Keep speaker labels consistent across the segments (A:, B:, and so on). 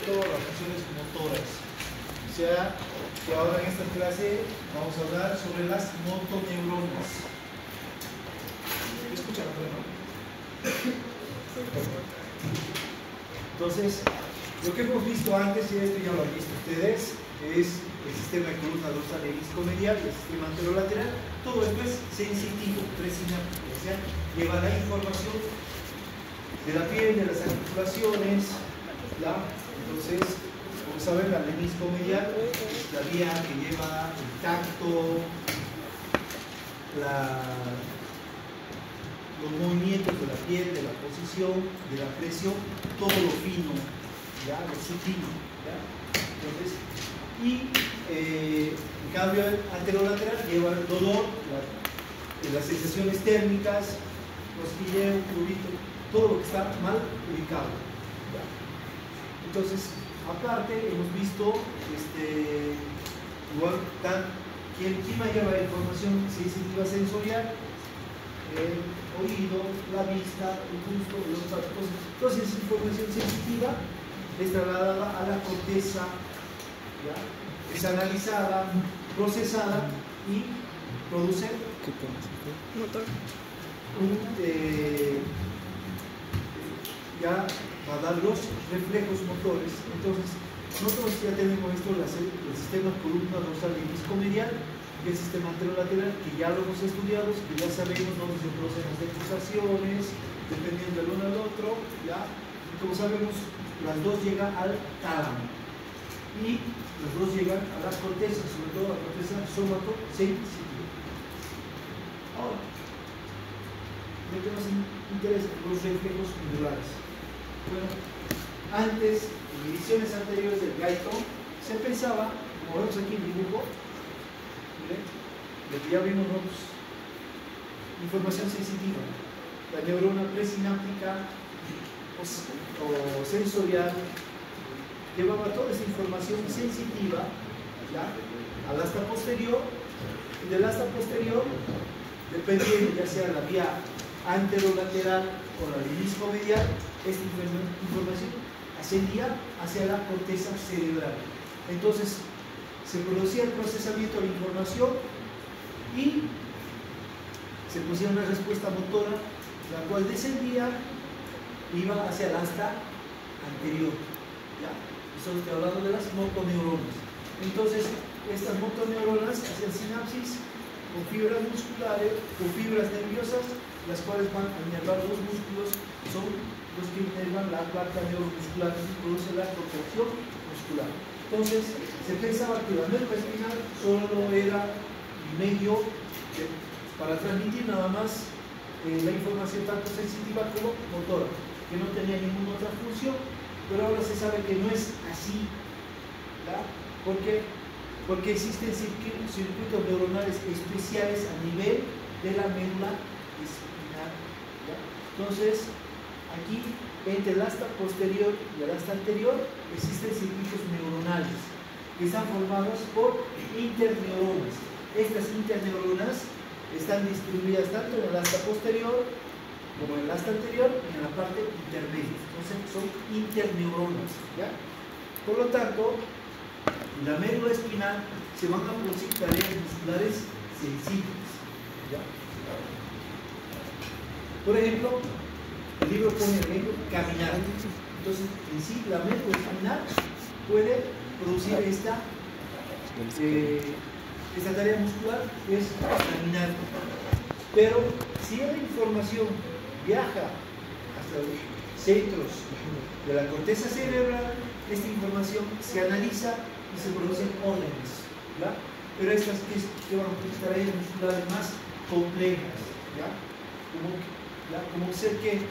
A: todo las funciones motoras. O sea, que ahora en esta clase vamos a hablar sobre las motoneuronas. ¿Me escuchan, no? Entonces, lo que hemos visto antes, y esto ya lo han visto ustedes, es el sistema de columna dorsal e isquio-medial, el sistema anterolateral. Todo esto es sensitivo, presináptico, o sea, lleva la información de la piel, de las articulaciones, ¿ya? Entonces, como saben, la menisco-medial es la vía que lleva el tacto, los movimientos de la piel, de la posición, de la presión, todo lo fino, ¿ya? Lo sutil, ¿ya? Entonces, en cambio el anterolateral lleva el dolor, las sensaciones térmicas, cosquilleo, prurito, todo lo que está mal ubicado, ¿ya? Entonces, aparte hemos visto igual ¿quién va a llevar la información sensitiva sensorial? El oído, la vista, el gusto, los olfato. Entonces, esa información sensitiva es trasladada a la corteza, ¿ya? Es analizada, procesada y produce
B: motor.
A: Ya va a dar los reflejos motores. Entonces, nosotros ya tenemos esto, el sistema columna dorsal y isquio-medial, y el sistema anterolateral, que ya lo hemos estudiado, que ya sabemos dónde se producen las decusaciones, dependiendo del uno al otro, ¿ya? Y como sabemos, las dos llegan al tálamo y las dos llegan a la corteza, sobre todo a la corteza somatosensitiva. Ahora, lo que nos interesa, los reflejos medulares. Bueno, antes, en ediciones anteriores del Gaito, se pensaba, como vemos aquí en el dibujo, lo que ya vimos nosotros, información sensitiva, la neurona presináptica o sensorial llevaba toda esa información sensitiva, ¿ya? Al asta posterior, y del asta posterior, dependiendo ya sea la vía anterolateral o la isquio-medial, esta información ascendía hacia la corteza cerebral. Entonces, se producía el procesamiento de la información y se producía una respuesta motora, la cual descendía e iba hacia el asta anterior, ¿ya? Eso estoy hablando de las motoneuronas. Entonces, estas motoneuronas hacen sinapsis con fibras musculares, con fibras nerviosas, las cuales van a inervar los músculos, son los que inervan la placa neuromuscular y produce la contracción muscular. Entonces, se pensaba que la médula espinal solo era el medio para transmitir nada más la información tanto sensitiva como motora, que no tenía ninguna otra función, pero ahora se sabe que no es así, ¿ya? Porque existen circuitos neuronales especiales a nivel de la médula espinal, ¿ya? Entonces, aquí entre el asta posterior y el asta anterior existen circuitos neuronales que están formados por interneuronas. Estas interneuronas están distribuidas tanto en el asta posterior como en el asta anterior y en la parte intermedia. Entonces son interneuronas, ¿ya? Por lo tanto, en la médula espinal se van a producir tareas musculares sensibles, ¿ya? Por ejemplo, el libro pone el ejemplo caminar. Entonces, en sí, la médula espinal puede producir esta tarea muscular, que es caminar. Pero si la información viaja hasta los centros de la corteza cerebral, esta información se analiza y se producen órdenes, ¿ya? Pero estas que van a ser tareas musculares más complejas, ¿ya? Como ser que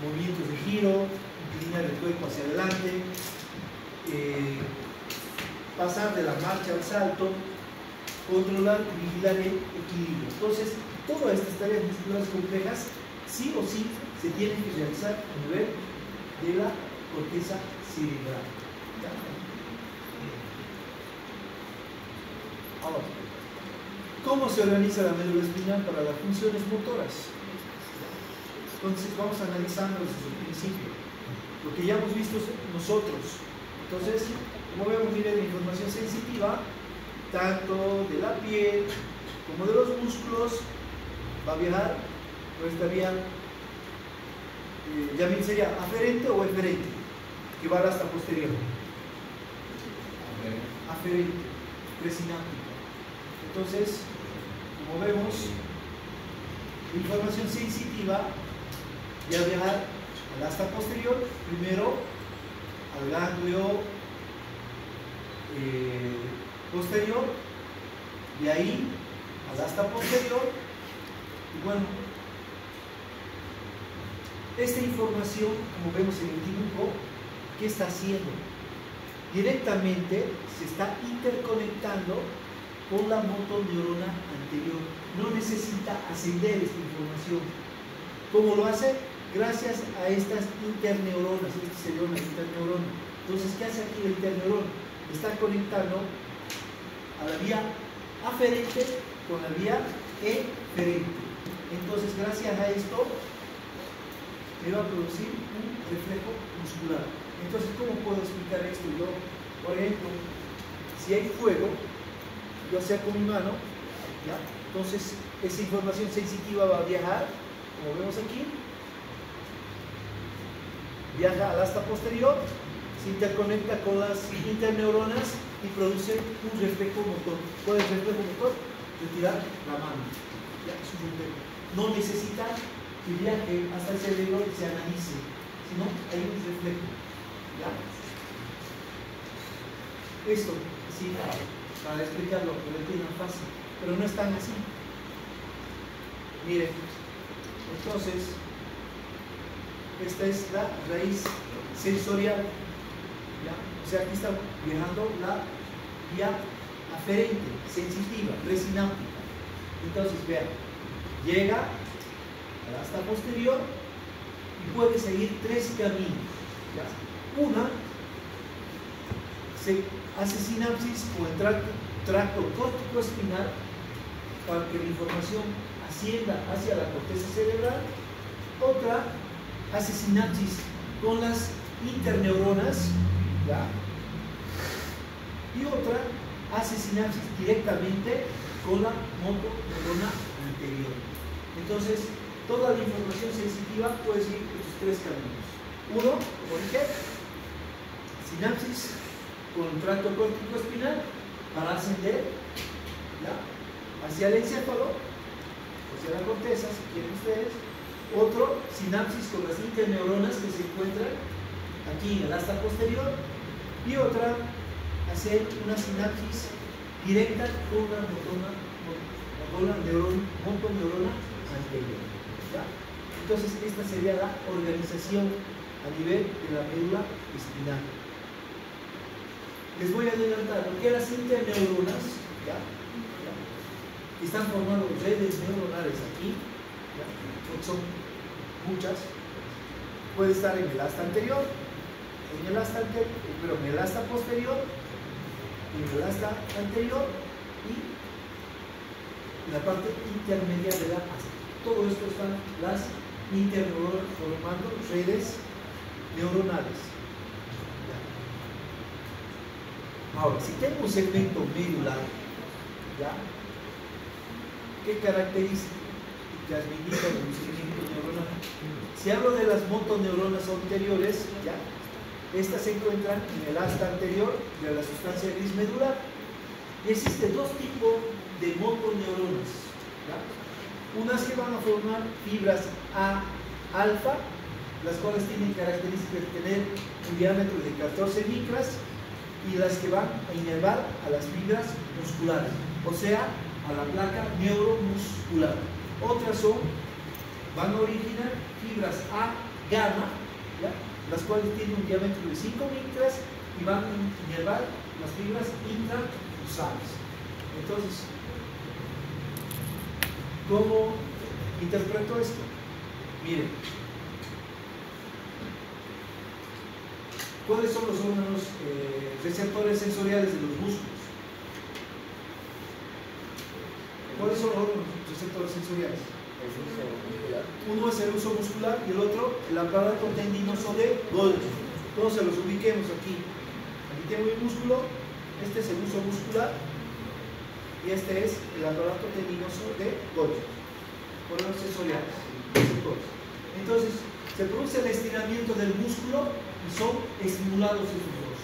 A: movimientos de giro, inclinar el cuerpo hacia adelante, pasar de la marcha al salto, controlar y vigilar el equilibrio. Entonces, todas estas tareas musculares complejas sí o sí se tienen que realizar a nivel de la corteza cerebral. Ahora, ¿cómo se organiza la médula espinal para las funciones motoras? Entonces vamos analizando desde el principio. Lo que ya hemos visto nosotros Entonces, como vemos, miren, la información sensitiva, tanto de la piel como de los músculos, va a viajar por esta vía, ya bien sería aferente o eferente, que va hasta posterior. Aferente, presináptica. Entonces, como vemos, la información sensitiva ya viajar al asta posterior, primero al ganglio posterior, de ahí al asta posterior. Y bueno, esta información, como vemos en el dibujo, ¿qué está haciendo? Directamente se está interconectando con la motoneurona anterior. No necesita ascender esta información. ¿Cómo lo hace? Gracias a estas interneuronas. Esta sería una interneurona. Entonces, ¿qué hace aquí la interneurona? Está conectando a la vía aferente con la vía eferente. Entonces, gracias a esto, me va a producir un reflejo muscular. Entonces, ¿cómo puedo explicar esto? Yo, por ejemplo, si hay fuego, yo sea con mi mano, ¿ya? Entonces esa información sensitiva va a viajar, como vemos aquí, viaja al asta posterior, se interconecta con las interneuronas y produce un reflejo motor. ¿Cuál es el reflejo motor? Retirar la mano, ¿ya? Es un reflejo. No necesita que viaje hasta el cerebro y se analice, sino hay un reflejo, ¿ya? Esto, sí, para explicarlo, que lo entiendan fácil, pero no es tan así. Miren, entonces, esta es la raíz sensorial, ¿ya? O sea, aquí está viajando la vía aferente, sensitiva, presináptica. Entonces, vean, llega al asta posterior y puede seguir tres caminos, ¿ya? Una, se hace sinapsis con el tracto córtico-espinal para que la información ascienda hacia la corteza cerebral. Otra hace sinapsis con las interneuronas, ¿ya? Y otra hace sinapsis directamente con la motoneurona anterior. Entonces, toda la información sensitiva puede seguir estos tres caminos. Uno, como dije, sinapsis con el tracto córtico-espinal para ascender, ¿ya?, hacia el encéfalo, hacia la corteza, si quieren ustedes. Otro, sinapsis con las interneuronas que se encuentran aquí en el asta posterior. Y otra, hacer una sinapsis directa con la motoneurona anterior, ¿ya? Entonces, esta sería la organización a nivel de la médula espinal. Les voy a adelantar lo que las interneuronas, ¿ya?, están formando redes neuronales aquí, ¿ya?, porque son muchas. Puede estar en el asta anterior, en el asta posterior, en el asta anterior y en la parte intermedia de la asta. Todo esto están las interneuronas formando redes neuronales. Ahora, si tengo un segmento medular, ¿ya?, ¿qué características me indican un segmento neuronal? Si hablo de las motoneuronas anteriores, ¿ya?, estas se encuentran en el asta anterior de la sustancia gris medular. Y existen dos tipos de motoneuronas, ¿ya? Unas que van a formar fibras A-alfa, las cuales tienen características de tener un diámetro de 14 micras, y las que van a inervar a las fibras musculares, o sea, a la placa neuromuscular. Otras van a originar fibras A-gamma, ¿ya?, las cuales tienen un diámetro de 5 micras y van a inervar las fibras intrafusales. Entonces, ¿cómo interpreto esto? Miren, ¿cuáles son los órganos receptores sensoriales de los músculos? ¿Cuáles son los órganos receptores sensoriales? Uno es el uso muscular y el otro el aparato tendinoso de Golgi. Entonces los ubiquemos aquí. Aquí tengo mi músculo, este es el uso muscular y este es el aparato tendinoso de Golgi, por los sensoriales. Entonces, se produce el estiramiento del músculo y son estimulados esos dos.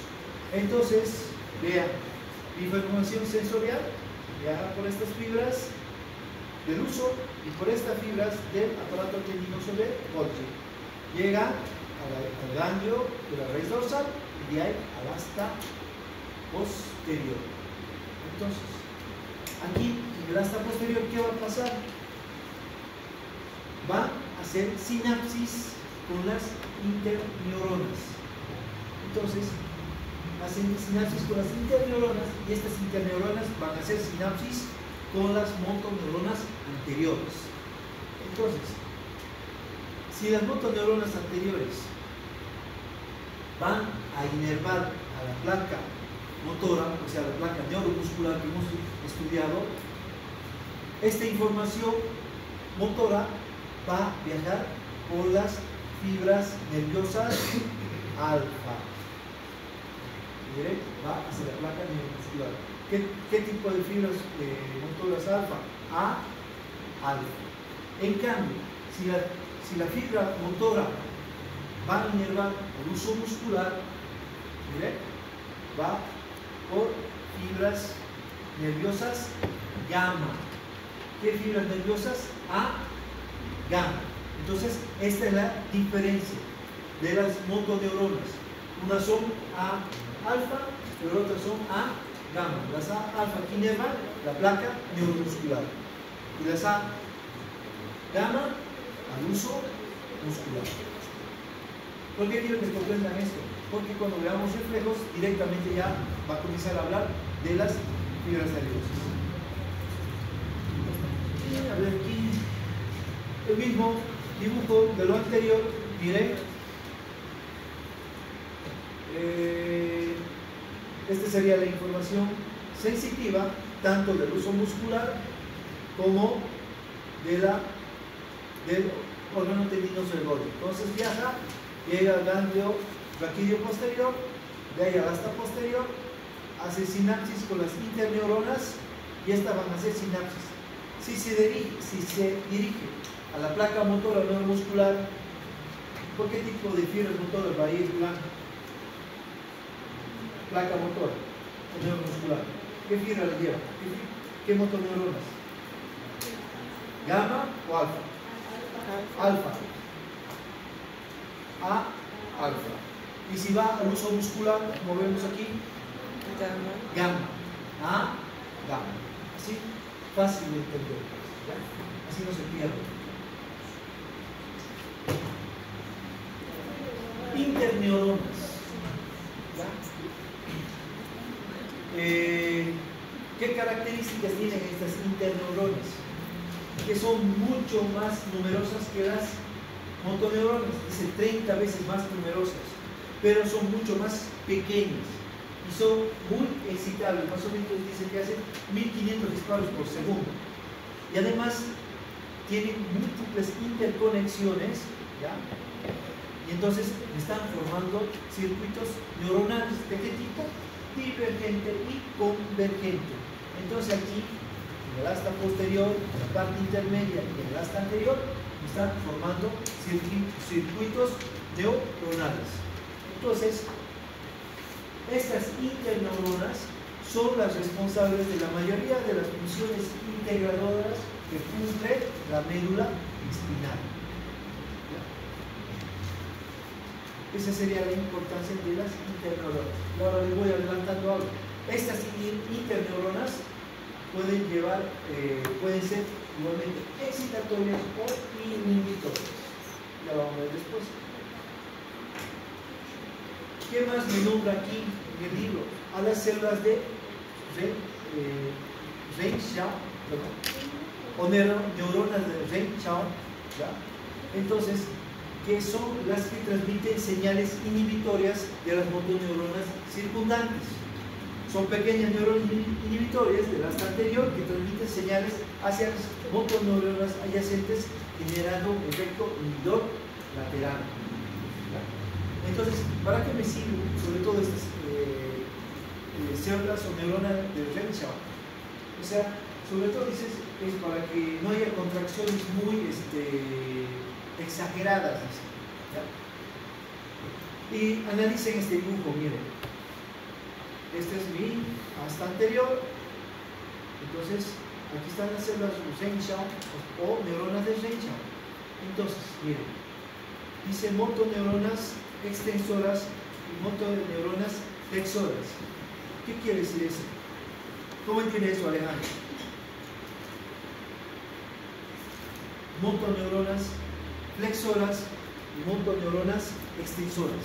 A: Entonces, vean, mi información sensorial viaja por estas fibras del uso y por estas fibras del aparato tendinoso de Golgi. Llega al ganglio de la raíz dorsal y de ahí al asta posterior. Entonces, aquí en el asta posterior, ¿qué va a pasar? Va a hacer sinapsis con las interneuronas. Entonces, hacen sinapsis con las interneuronas y estas interneuronas van a hacer sinapsis con las motoneuronas anteriores. Entonces, si las motoneuronas anteriores van a inervar a la placa motora, o sea, la placa neuromuscular que hemos estudiado, esta información motora va a viajar por las fibras nerviosas alfa. Va hacia la placa neuromuscular. ¿Qué tipo de fibras motoras alfa? Alfa. En cambio, si la fibra motora va a inervar por uso muscular, va por fibras nerviosas gamma. ¿Qué fibras nerviosas? Gamma. Entonces, esta es la diferencia de las motoneuronas. Unas son alfa, pero otras son gamma. Las alfa que inervan la placa neuromuscular y las gamma al uso muscular. ¿Por qué quiero que comprendan esto? Porque cuando veamos reflejos, directamente ya va a comenzar a hablar de las fibras nerviosas. Y a ver aquí, el mismo dibujo de lo anterior, miren. Esta sería la información sensitiva, tanto del uso muscular como del órgano tendinoso del Golgi. Entonces viaja, llega al ganglio raquídeo posterior, de ahí al asta posterior, hace sinapsis con las interneuronas y estas van a hacer sinapsis. Si se dirige a la placa motora neuromuscular, ¿por qué tipo de fibras motoras va a ir blanca? Placa motora neuromuscular. ¿Qué fibra le lleva? ¿Qué motoneuronas? ¿Gamma o alfa? Alfa. Alfa. Y si va al uso muscular, como vemos aquí, gamma. Gamma. Así, fácil de entender. ¿Ya? Así no se pierde. Interneuronas. ¿Ya? ¿Qué características tienen estas interneuronas? Que son mucho más numerosas que las motoneuronas, dice 30 veces más numerosas, pero son mucho más pequeñas y son muy excitables, más o menos dice que hacen 1500 disparos por segundo y además tienen múltiples interconexiones, ¿ya? Y entonces están formando circuitos neuronales de qué tipo? Divergente y convergente. Entonces aquí en el asta posterior, en la parte intermedia y en el asta anterior están formando circuitos neuronales. Entonces, estas interneuronas son las responsables de la mayoría de las funciones integradoras que cumple la médula espinal. Esa sería la importancia de las interneuronas. Ahora les voy adelantando algo. Estas interneuronas pueden ser igualmente excitatorias o inhibitorias. Ya vamos a ver después. ¿Qué más me nombra aquí en el libro? A las células de Rein-Schau, o neuronas de Rein-Schau, entonces, que son las que transmiten señales inhibitorias de las motoneuronas circundantes. Son pequeñas neuronas inhibitorias del asta anterior que transmiten señales hacia las motoneuronas adyacentes, generando un efecto inhibidor lateral. Entonces, ¿para qué me sirven sobre todo estas células o neuronas de Renshaw. O sea, sobre todo dices, es para que no haya contracciones muy exageradas. ¿Ya? Y analicen este dibujo, miren. Este es mi hasta anterior. Entonces, aquí están las células de Renshaw o neuronas de Renshaw. Entonces, miren, dice motoneuronas extensoras y motoneuronas flexoras. ¿Qué quiere decir eso? ¿Cómo entiende eso, Alejandro? Motoneuronas flexoras y motoneuronas extensoras.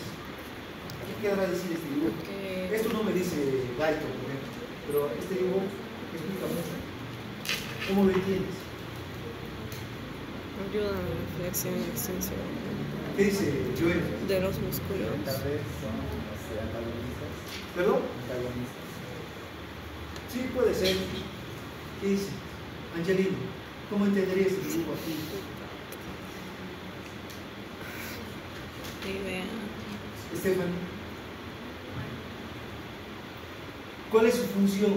A: ¿Qué querrá decir este dibujo?
B: Okay.
A: Esto no me dice Gaito, por ejemplo, pero este dibujo explica mucho. ¿Cómo lo entiendes?
B: Ayuda a la flexión y extensión
A: ¿Qué dice Joel?
B: de los músculos.
C: Tal vez son antagonistas.
A: ¿Perdón?
C: Antagonistas.
A: Sí, puede ser. ¿Qué dice? Angelino, ¿cómo entenderías este dibujo aquí?
B: Idea.
A: Estefan, ¿cuál es su función?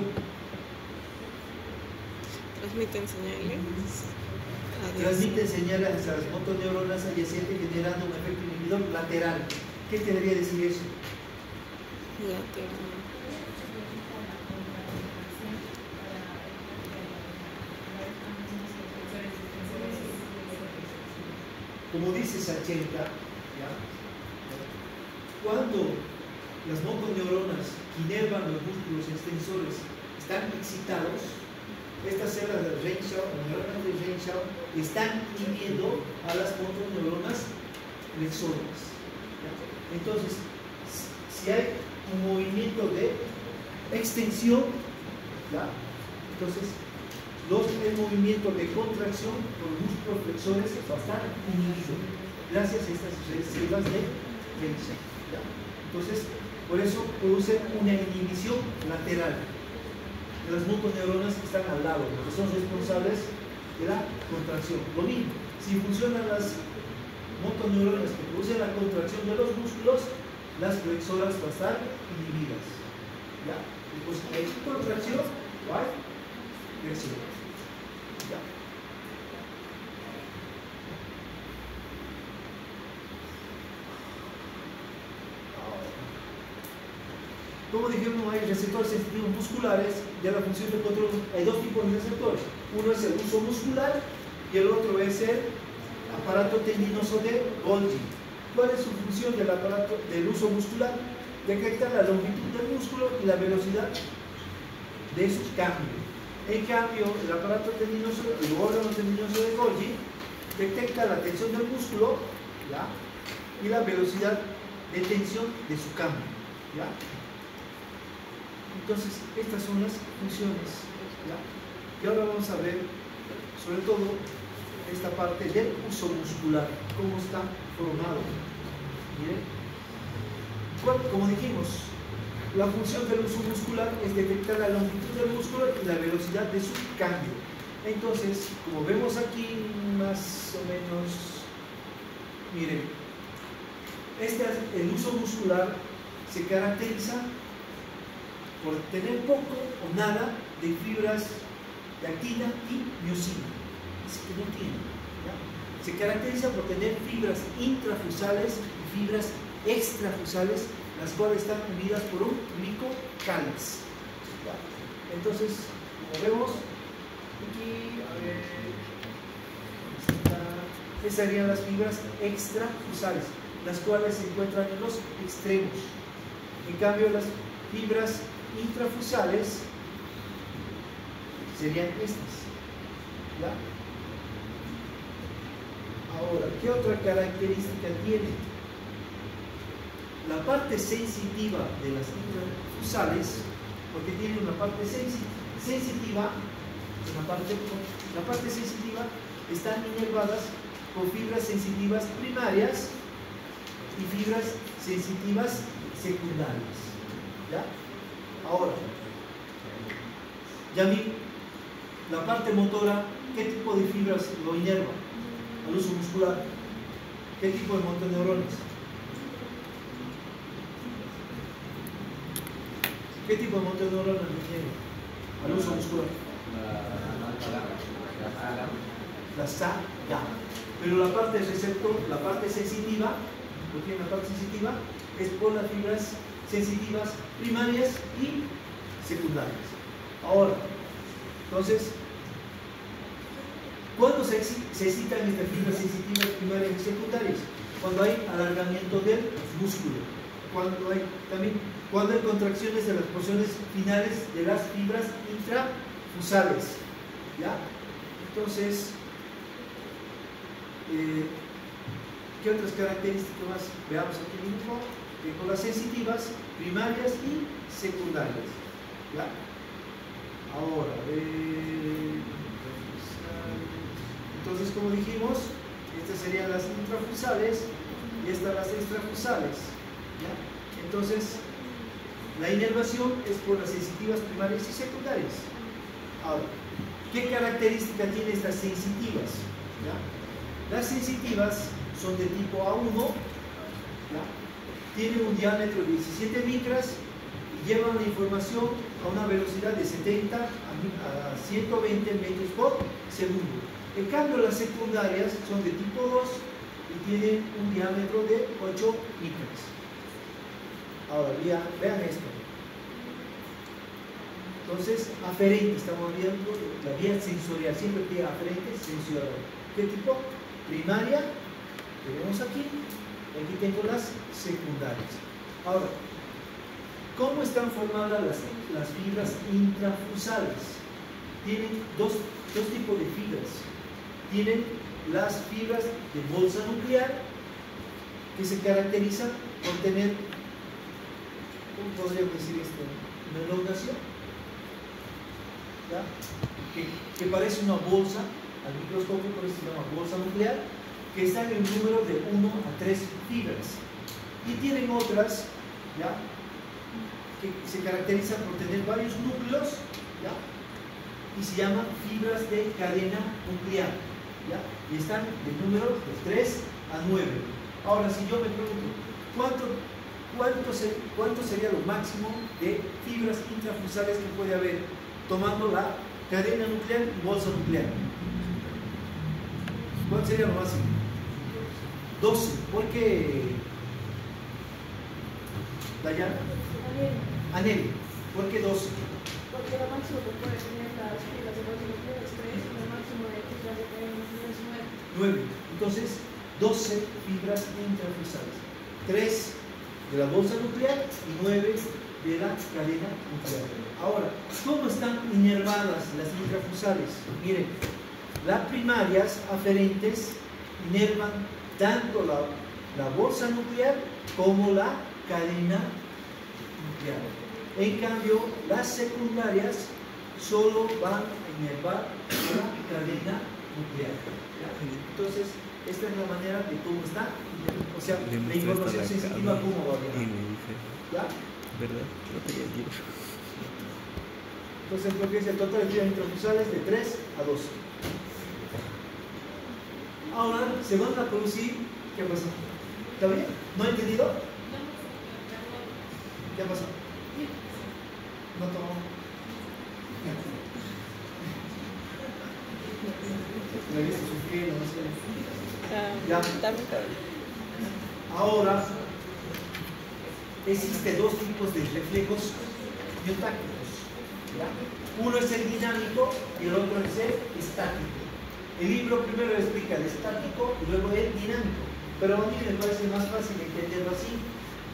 B: Transmiten señales.
A: Transmiten señales a las motoneuronas adyacentes generando un efecto inhibidor lateral. ¿Qué debería decir eso?
B: Lateral.
A: Como dice Sachenka, ¿ya? Cuando las motoneuronas que inervan los músculos extensores están excitados, estas células de Renshaw, neuronas de Renshaw, están inhibiendo a las motoneuronas flexoras. ¿Ya? Entonces, si hay un movimiento de extensión, ¿ya? Entonces el movimiento de contracción por los músculos flexores va a estar inhibido gracias a estas células de Renshaw. ¿Ya? Entonces, por eso produce una inhibición lateral de las motoneuronas que están al lado, que son responsables de la contracción. Lo mismo, si funcionan las motoneuronas que producen la contracción de los músculos, las flexoras van a estar inhibidas. ¿Ya? Pues hay contracción, ¿vale? Flexión. ¿Ya? Como dijimos, hay receptores sensitivos musculares de la función de control. Hay dos tipos de receptores. Uno es el uso muscular y el otro es el aparato tendinoso de Golgi. ¿Cuál es su función del aparato del uso muscular? Detecta la longitud del músculo y la velocidad de su cambio. En cambio, el aparato tendinoso, el órgano tendinoso de Golgi, detecta la tensión del músculo, ¿ya? Y la velocidad de tensión de su cambio, ¿ya? Entonces, estas son las funciones, ¿ya? Y ahora vamos a ver, sobre todo, esta parte del uso muscular, cómo está formado. Miren, como dijimos, la función del uso muscular es detectar la longitud del músculo y la velocidad de su cambio. Entonces, como vemos aquí, más o menos, miren, el uso muscular se caracteriza por tener poco o nada de fibras de actina y miosina. Es que no tiene, ¿ya? Se caracteriza por tener fibras intrafusales y fibras extrafusales, las cuales están unidas por un glicocálix. Entonces, como vemos, aquí, a ver, esas serían las fibras extrafusales, las cuales se encuentran en los extremos. En cambio, las fibras intrafusales serían estas. ¿Ya? Ahora, ¿qué otra característica tiene? La parte sensitiva de las intrafusales, porque tiene una parte sensitiva, la parte sensitiva están inervadas por fibras sensitivas primarias y fibras sensitivas secundarias. ¿Ya? Ahora, ya vi la parte motora, ¿qué tipo de fibras lo inerva al uso muscular? ¿Qué tipo de motoneuronas? ¿Qué tipo de monte neuronal tiene? Al uso muscular. La saga. Pero la parte receptor, la parte sensitiva, lo que es la parte sensitiva, es por las fibras sensitivas primarias y secundarias. Ahora, entonces, ¿cuándo se excitan estas fibras sensitivas primarias y secundarias? Cuando hay alargamiento del músculo, cuando hay contracciones de las porciones finales de las fibras intrafusales. ¿Ya? Entonces, ¿qué otras características más veamos aquí mismo? Que con las sensitivas primarias y secundarias. ¿Ya? Ahora, entonces, como dijimos, estas serían las intrafusales y estas las extrafusales. ¿Ya? Entonces, la inervación es por las sensitivas primarias y secundarias. Ahora, ¿qué característica tienen estas sensitivas? ¿Ya? Las sensitivas son de tipo A1, ¿ya? Tienen un diámetro de 17 micras y llevan la información a una velocidad de 70 a 120 metros por segundo. En cambio, las secundarias son de tipo 2 y tienen un diámetro de 8 micras. Ahora, vean esto. Entonces, aferente, estamos viendo la vía sensorial, siempre pide aferente, sensorial. ¿Qué tipo? Primaria, tenemos aquí, y aquí tengo las secundarias. Ahora, ¿cómo están formadas las fibras intrafusales? Tienen dos tipos de fibras. Tienen las fibras de bolsa nuclear, que se caracterizan por tener, ¿cómo podríamos decir esto? Una elongación, ¿ya? Que parece una bolsa al microscopio, por eso se llama bolsa nuclear, que están en un número de 1 a 3 fibras. Y tienen otras, ¿ya?, que se caracterizan por tener varios núcleos, ¿ya?, y se llaman fibras de cadena nuclear, ¿ya?, y están de números de 3 a 9. Ahora, si yo me pregunto, ¿cuánto sería lo máximo de fibras intrafusales que puede haber tomando la cadena nuclear y bolsa nuclear? ¿Cuál sería lo máximo? 12. ¿Por qué? Dayana. Anel. ¿Por qué 12?
D: Porque lo máximo que puede tener las fibras de bolsa nuclear es 3 y lo máximo de fibras de cadena nuclear es 9.
A: 9. Entonces, 12 fibras intrafusales. 3 de la bolsa nuclear y 9 de la cadena nuclear. Ahora, ¿cómo están inervadas las intrafusales? Miren, las primarias aferentes inervan tanto la bolsa nuclear como la cadena nuclear. En cambio, las secundarias solo van a inervar la cadena nuclear. ¿Ya? Entonces, esta es la manera de cómo está, o sea, la información sensitiva cómo va a variar. ¿Ya?
C: ¿Verdad? No tenía el libro.
A: Entonces, lo que es el total de fibras intrafusales de 3 a 12. Ahora se van a producir. ¿Qué pasó? ¿Está bien? ¿No he entendido? ¿Qué pasó? No tomó. ¿Me viste sufrir? No sé. Ya. Ahora, existen dos tipos de reflejos miotácticos. ¿Ya? Uno es el dinámico y el otro es el estático. El libro primero explica el estático y luego el dinámico, pero a mí me parece más fácil entenderlo así.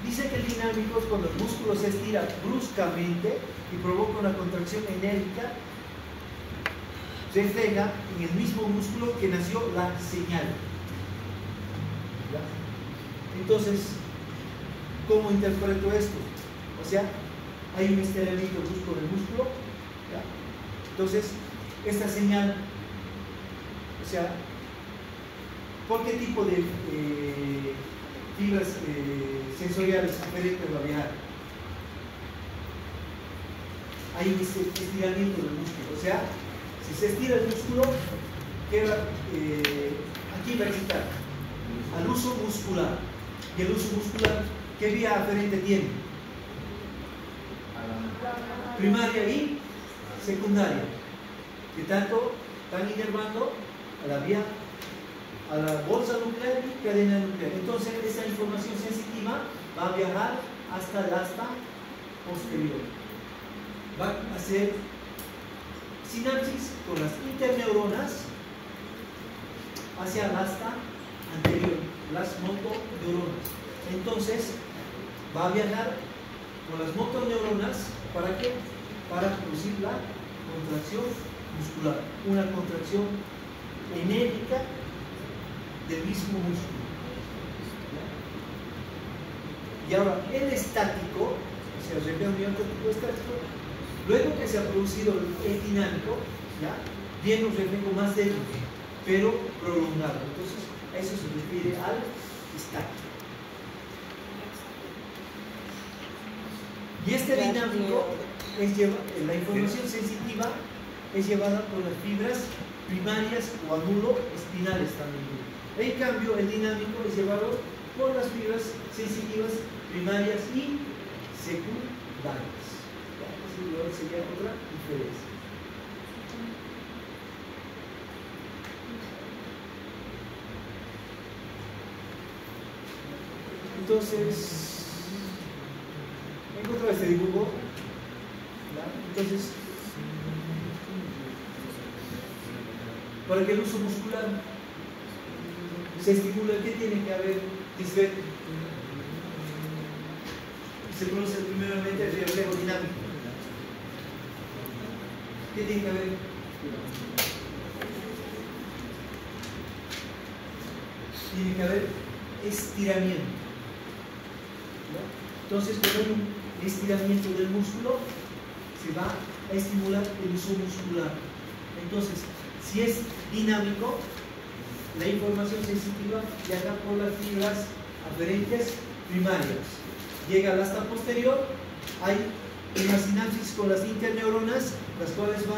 A: Dice que el dinámico es cuando el músculo se estira bruscamente y provoca una contracción enérgica, refleja en el mismo músculo que nació la señal. ¿Ya? Entonces, ¿cómo interpreto esto? O sea, hay un estiramiento brusco del músculo, ¿ya? Entonces, esta señal, o sea, ¿por qué tipo de fibras sensoriales aferentes va a viajar? Hay un estiramiento del músculo, o sea, si se estira el músculo, aquí va a excitar al uso muscular. Y el uso muscular, ¿qué vía aferente tiene? primaria y secundaria, que tanto están inervando a la vía, a la bolsa nuclear y cadena nuclear. Entonces esa información sensitiva va a viajar hasta el asta posterior. Va a hacer sinapsis con las interneuronas hacia el asta anterior, las motoneuronas. Entonces va a viajar con las motoneuronas, ¿para qué? Para producir la contracción muscular, una contracción enérgica del mismo músculo. Y ahora, el estático, o sea, el reflejo estático, luego que se ha producido el dinámico, ¿ya? Viene un reflejo más débil, pero prolongado. Entonces, a eso se refiere al estático. Y este dinámico, la información sensitiva es llevada por las fibras primarias o anulo espinales también. En cambio, el dinámico es llevado por las fibras sensitivas primarias y secundarias. Esa sería otra diferencia. Entonces, he encontrado este dibujo. Entonces, para que el uso muscular se estimule, ¿qué tiene que haber? Dice, se produce primeramente el reflejo dinámico. ¿Qué tiene que haber? Tiene que haber estiramiento. ¿No? Entonces, cuando hay un estiramiento del músculo, se va a estimular el uso muscular. Entonces, si es dinámico, la información sensitiva viaja por las fibras aferentes primarias. Llega al asta posterior, hay una sinapsis con las interneuronas, las cuales lo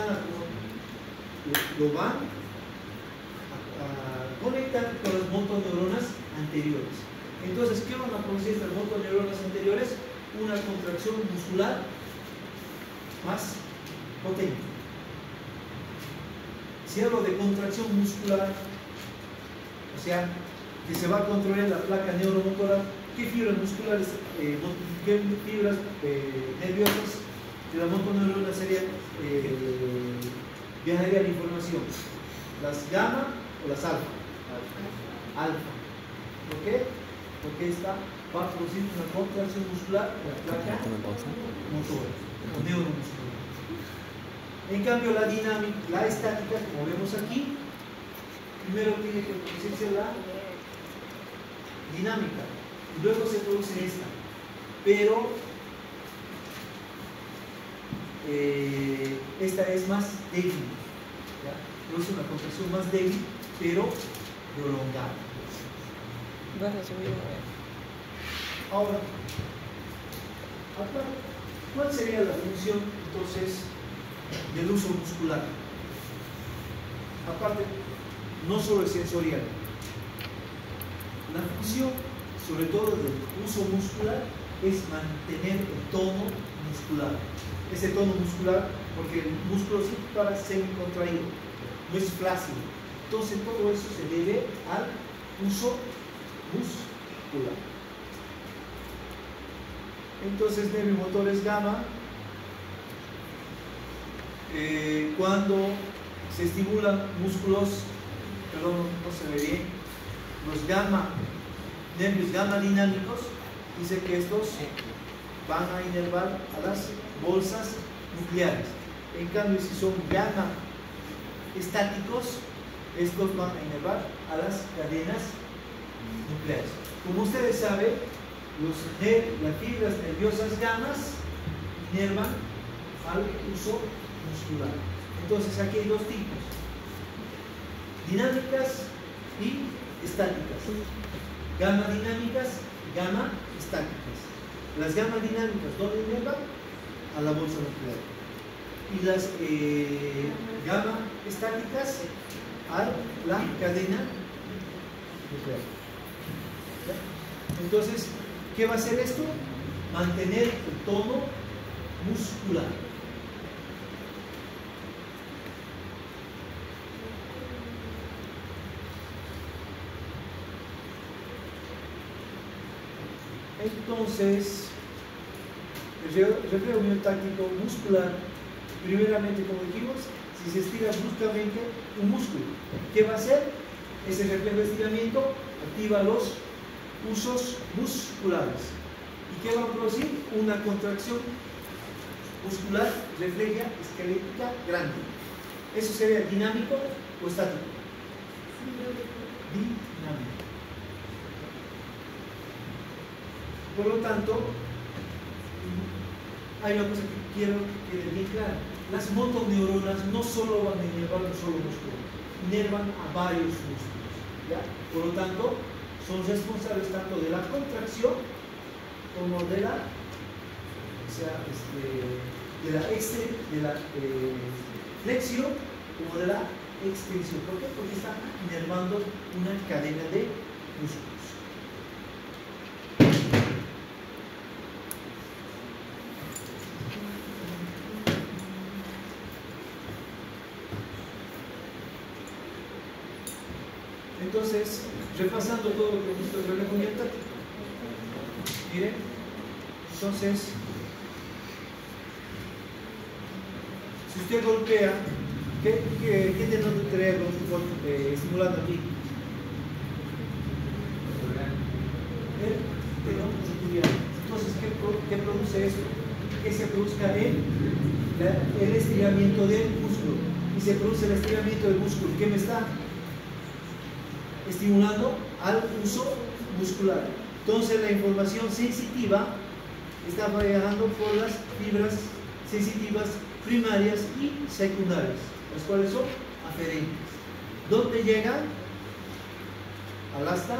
A: van a conectar con las motoneuronas anteriores. Entonces, ¿qué van a producir estas motoneuronas anteriores? Una contracción muscular más potente. Si hablo de contracción muscular, o sea, que se va a controlar la placa neuromotora, ¿qué fibras musculares, qué fibras nerviosas de la motoneurona serían, viajaría la información? ¿Las gamma o las alfa? Alfa. ¿Por qué? Porque esta va a producir una contracción muscular de la placa motora, o neuromuscular. En cambio, la dinámica, la estática, como vemos aquí, primero tiene que producirse la dinámica y luego se produce esta, pero esta es más débil, ¿ya? Produce una contracción más débil, pero prolongada.
B: Vas a subir
A: Ahora, ¿cuál sería la función entonces del uso muscular? Aparte, no solo es sensorial. La función, sobre todo del uso muscular, es mantener el tono muscular. Ese tono muscular, porque el músculo sí para semi-contraído, no es flácido. Entonces todo eso se debe al uso muscular. Entonces, nerviomotores gamma, cuando se estimulan músculos, perdón, no se ve bien, los gamma, nervios gamma dinámicos, dice que estos van a inervar a las bolsas nucleares. En cambio, si son gamma estáticos, estos van a inervar a las cadenas nucleares. Como ustedes saben, las fibras nerviosas gamas inervan al uso muscular. Entonces aquí hay dos tipos: dinámicas y estáticas. Gamma dinámicas, gamma estáticas. Las gamma dinámicas, ¿dónde inervan? A la bolsa nuclear. Y las gamma estáticas a la cadena nuclear. ¿Ya? Entonces, ¿qué va a hacer esto? Mantener el tono muscular. Entonces, el reflejo miotáctico muscular, primeramente, como dijimos, si se estira bruscamente un músculo, ¿qué va a hacer? Ese reflejo de estiramiento activa los usos musculares. ¿Y qué va a producir? Una contracción muscular refleja esquelética grande. ¿Eso sería dinámico o estático? Dinámico. Por lo tanto, hay una cosa que quiero que quede bien clara. Las motoneuronas no solo van a inervar un solo músculo, inervan a varios músculos, ¿ya? Por lo tanto, son responsables tanto de la contracción como de la, flexión como de la extensión. ¿Por qué? Porque están inervando una cadena de músculos. Entonces, repasando todo lo que hemos visto del reflejo miotáctico. Miren, entonces, si usted golpea, ¿qué tendrá que tener estimulando aquí? El tendón rotuliano. Entonces, ¿qué produce esto? Que se produzca el estiramiento del músculo. Y se produce el estiramiento del músculo. ¿Qué me está estimulando? Al uso muscular. Entonces la información sensitiva está viajando por las fibras sensitivas primarias y secundarias, las cuales son aferentes. ¿Dónde llegan? Al asta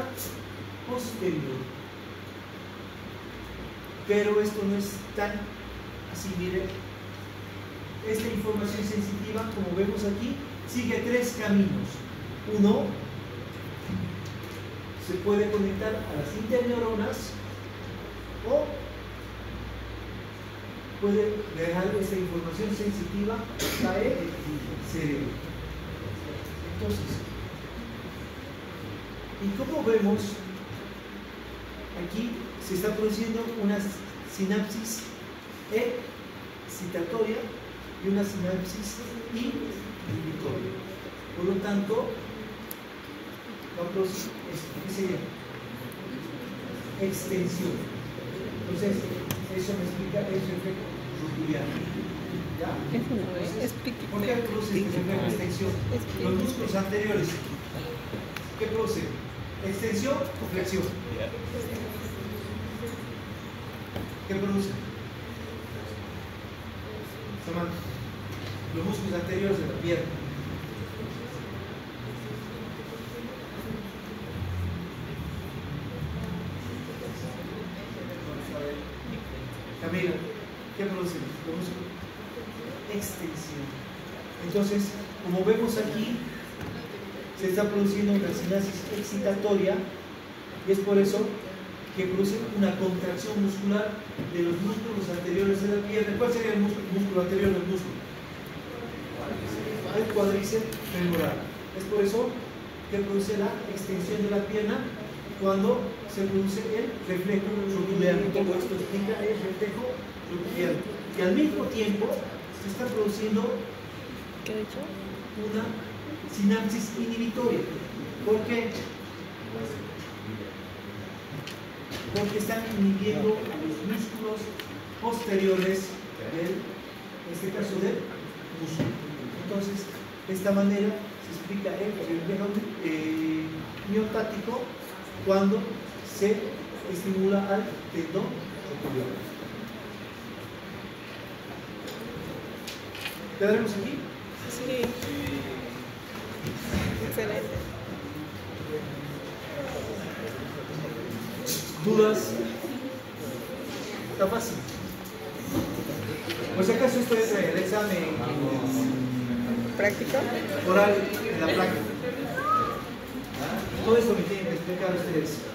A: posterior. Pero esto no es tan así, miren. Esta información sensitiva, como vemos aquí, sigue tres caminos. Uno, se puede conectar a las interneuronas o puede dejar esta información sensitiva hasta el cerebro. Entonces, y como vemos, aquí se está produciendo una sinapsis excitatoria y una sinapsis inhibitoria. Por lo tanto, va a producir esto, ¿qué sería? Extensión. Entonces, eso me explica el reflejo rotuliano. ¿Ya? Entonces, ¿por qué produce este reflejo de extensión? Los músculos anteriores, ¿qué produce? ¿Extensión o flexión? ¿Qué produce? Los músculos anteriores de la pierna. Camila, ¿qué produce? Extensión. Entonces, como vemos aquí, se está produciendo una sinapsis excitatoria y es por eso que produce una contracción muscular de los músculos anteriores de la pierna. ¿Cuál sería el músculo anterior del músculo? El cuádriceps femoral. Es por eso que produce la extensión de la pierna cuando se produce el reflejo rotuliano. Todo esto explica el reflejo rotuliano. Y al mismo tiempo se está produciendo una sinapsis inhibitoria. ¿Por qué? Porque están inhibiendo los músculos posteriores en este caso del músculo. Entonces, de esta manera se explica el reflejo miotáctico cuando se estimula al tendón rotuliano. ¿Quedaremos aquí?
B: Sí. Excelente.
A: ¿Dudas? Está fácil. Por si acaso esto es el examen
B: ¿Práctica?
A: oral en la práctica. Todo esto me tienen que explicar ustedes.